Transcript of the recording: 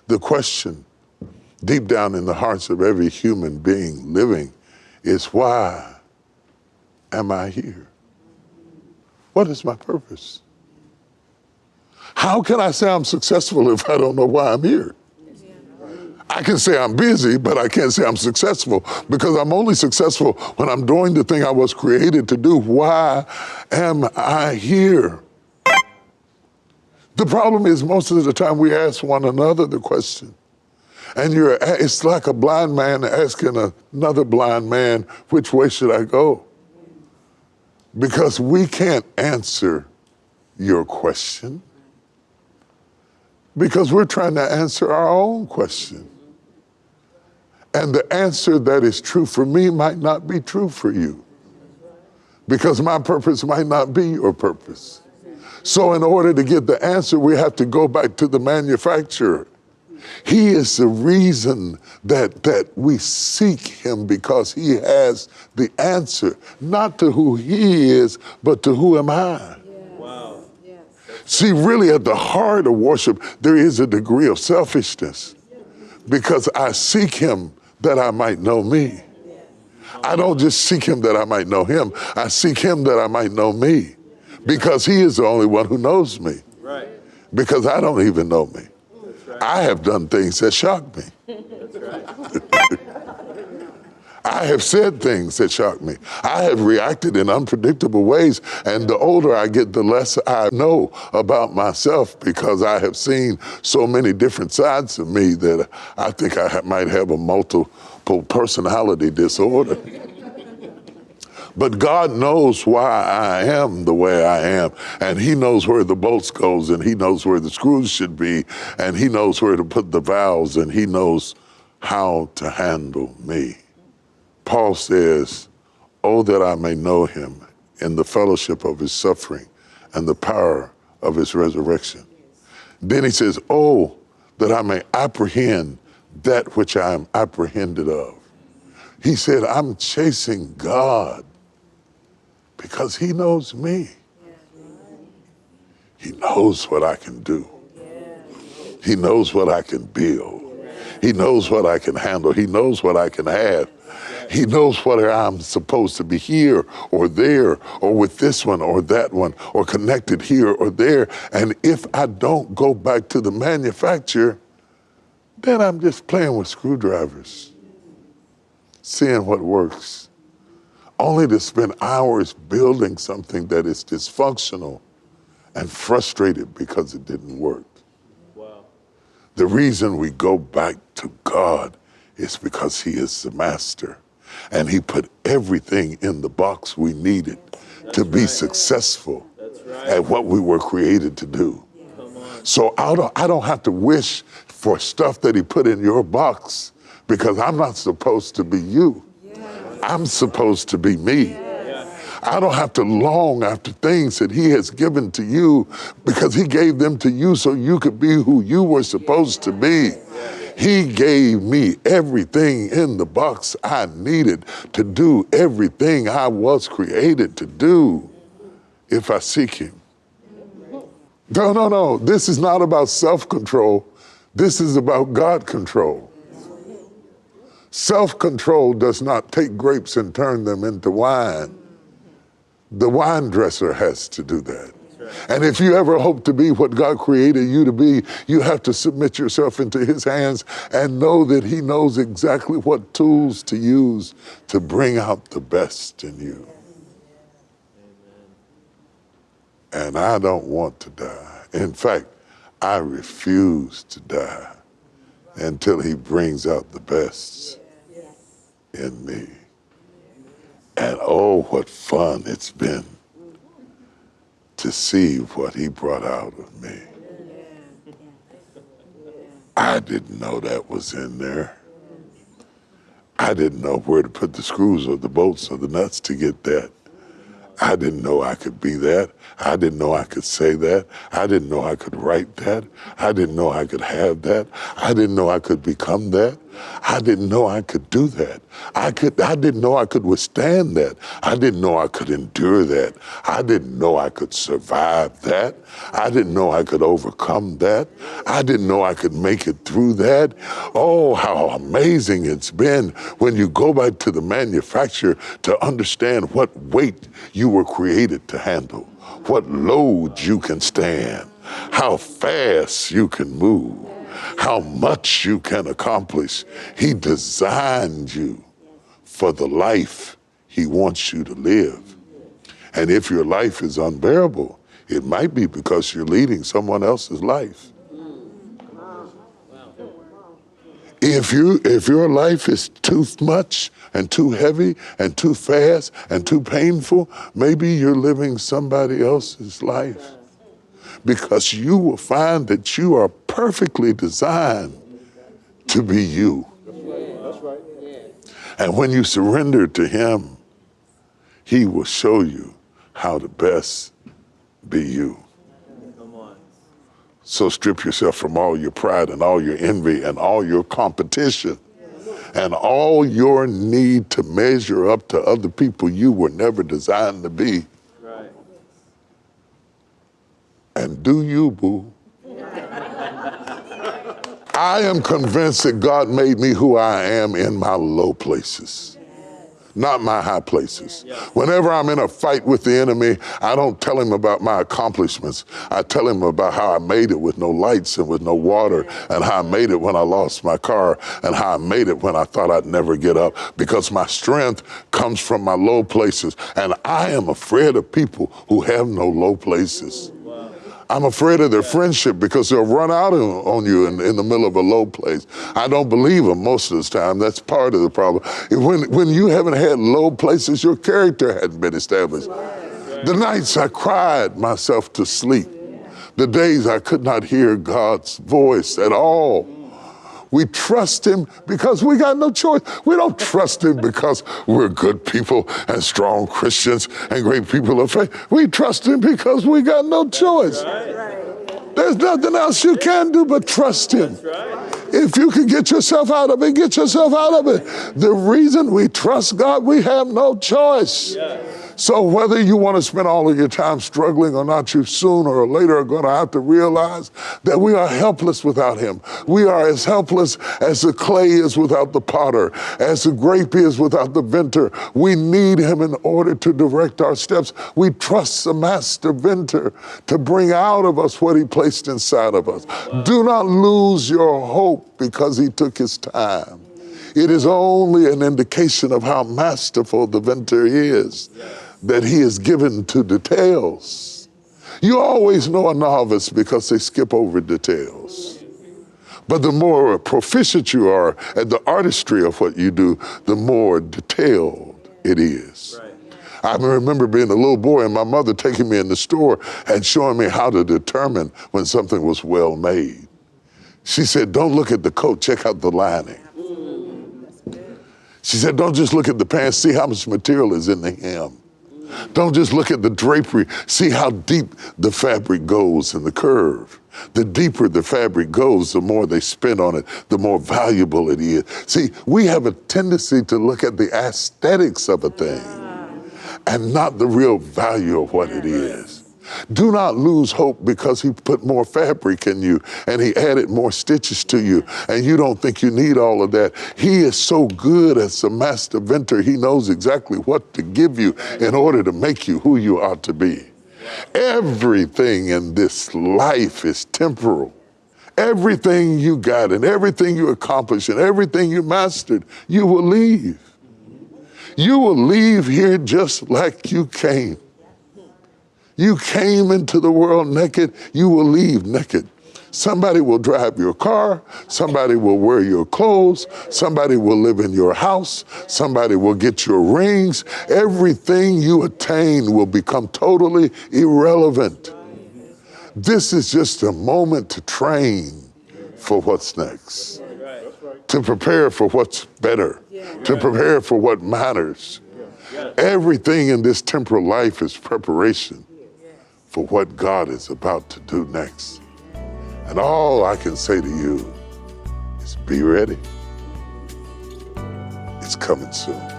The question deep down in the hearts of every human being living is, why am I here? What is my purpose? How can I say I'm successful if I don't know why I'm here? I can say I'm busy, but I can't say I'm successful, because I'm only successful when I'm doing the thing I was created to do. Why am I here? The problem is, most of the time we ask one another the question. And it's like a blind man asking another blind man, which way should I go? Because we can't answer your question, because we're trying to answer our own question. And the answer that is true for me might not be true for you, because my purpose might not be your purpose. So in order to get the answer, we have to go back to the manufacturer. He is the reason that we seek him, because he has the answer, not to who he is, but to who am I. Wow. See, really at the heart of worship, there is a degree of selfishness, because I seek him that I might know me. I don't just seek him that I might know him. I seek him that I might know me, because he is the only one who knows me. Right. Because I don't even know me. Right. I have done things that shock me. That's right. I have said things that shock me. I have reacted in unpredictable ways, and the older I get, the less I know about myself, because I have seen so many different sides of me that I think I might have a multiple personality disorder. But God knows why I am the way I am, and he knows where the bolts goes, and he knows where the screws should be, and he knows where to put the valves, and he knows how to handle me. Paul says, oh, that I may know him in the fellowship of his suffering and the power of his resurrection. Then he says, oh, that I may apprehend that which I am apprehended of. He said, I'm chasing God because he knows me. He knows what I can do. He knows what I can build. He knows what I can handle. He knows what I can have. He knows whether I'm supposed to be here or there, or with this one or that one, or connected here or there. And if I don't go back to the manufacturer, then I'm just playing with screwdrivers, seeing what works, only to spend hours building something that is dysfunctional and frustrated because it didn't work. Wow. The reason we go back to God is because he is the master, and he put everything in the box we needed to be successful at what we were created to do. So I don't have to wish for stuff that he put in your box, because I'm not supposed to be you. I'm supposed to be me. I don't have to long after things that he has given to you, because he gave them to you so you could be who you were supposed to be. He gave me everything in the box I needed to do everything I was created to do if I seek him. No. This is not about self-control. This is about God control. Self-control does not take grapes and turn them into wine. The wine dresser has to do that. And if you ever hope to be what God created you to be, you have to submit yourself into his hands and know that he knows exactly what tools to use to bring out the best in you. And I don't want to die. In fact, I refuse to die until he brings out the best in me. And oh, what fun it's been to see what he brought out of me. I didn't know that was in there. I didn't know where to put the screws or the bolts or the nuts to get that. I didn't know I could be that. I didn't know I could say that. I didn't know I could write that. I didn't know I could have that. I didn't know I could become that. I didn't know I could do that. I didn't know I could withstand that. I didn't know I could endure that. I didn't know I could survive that. I didn't know I could overcome that. I didn't know I could make it through that. Oh, how amazing it's been when you go back to the manufacturer to understand what weight you were created to handle, what loads you can stand, how fast you can move, how much you can accomplish. He designed you for the life he wants you to live. And if your life is unbearable, it might be because you're leading someone else's life. If your life is too much and too heavy and too fast and too painful, maybe you're living somebody else's life. Because you will find that you are perfectly designed to be you. That's right. And when you surrender to him, he will show you how to best be you. Come on. So strip yourself from all your pride and all your envy and all your competition and all your need to measure up to other people you were never designed to be. Right. And do you, boo. I am convinced that God made me who I am in my low places, not my high places. Whenever I'm in a fight with the enemy, I don't tell him about my accomplishments. I tell him about how I made it with no lights and with no water, and how I made it when I lost my car, and how I made it when I thought I'd never get up, because my strength comes from my low places. And I am afraid of people who have no low places. I'm afraid of their friendship because they'll run out on you in the middle of a low place. I don't believe them most of the time. That's part of the problem. When you haven't had low places, your character hadn't been established. The nights I cried myself to sleep. The days I could not hear God's voice at all. We trust him because we got no choice. We don't trust him because we're good people and strong Christians and great people of faith. We trust him because we got no choice. There's nothing else you can do but trust him. If you can get yourself out of it, get yourself out of it. The reason we trust God, we have no choice. So whether you want to spend all of your time struggling or not, you sooner or later are going to have to realize that we are helpless without him. We are as helpless as the clay is without the potter, as the grape is without the vintner. We need him in order to direct our steps. We trust the master vintner to bring out of us what he placed inside of us. Do not lose your hope because he took his time. It is only an indication of how masterful the vintner is, that he is given to details. You always know a novice because they skip over details. But the more proficient you are at the artistry of what you do, the more detailed it is. I remember being a little boy and my mother taking me in the store and showing me how to determine when something was well made. She said, don't look at the coat, check out the lining. She said, don't just look at the pants, see how much material is in the hem. Don't just look at the drapery, see how deep the fabric goes in the curve. The deeper the fabric goes, the more they spend on it, the more valuable it is. See, we have a tendency to look at the aesthetics of a thing and not the real value of what it is. Do not lose hope because he put more fabric in you and he added more stitches to you and you don't think you need all of that. He is so good as a master vintner. He knows exactly what to give you in order to make you who you ought to be. Everything in this life is temporal. Everything you got and everything you accomplished and everything you mastered, you will leave. You will leave here just like you came. You came into the world naked, you will leave naked. Somebody will drive your car, somebody will wear your clothes, somebody will live in your house, somebody will get your rings. Everything you attain will become totally irrelevant. This is just a moment to train for what's next, to prepare for what's better, to prepare for what matters. Everything in this temporal life is preparation for what God is about to do next. And all I can say to you is be ready. coming soon.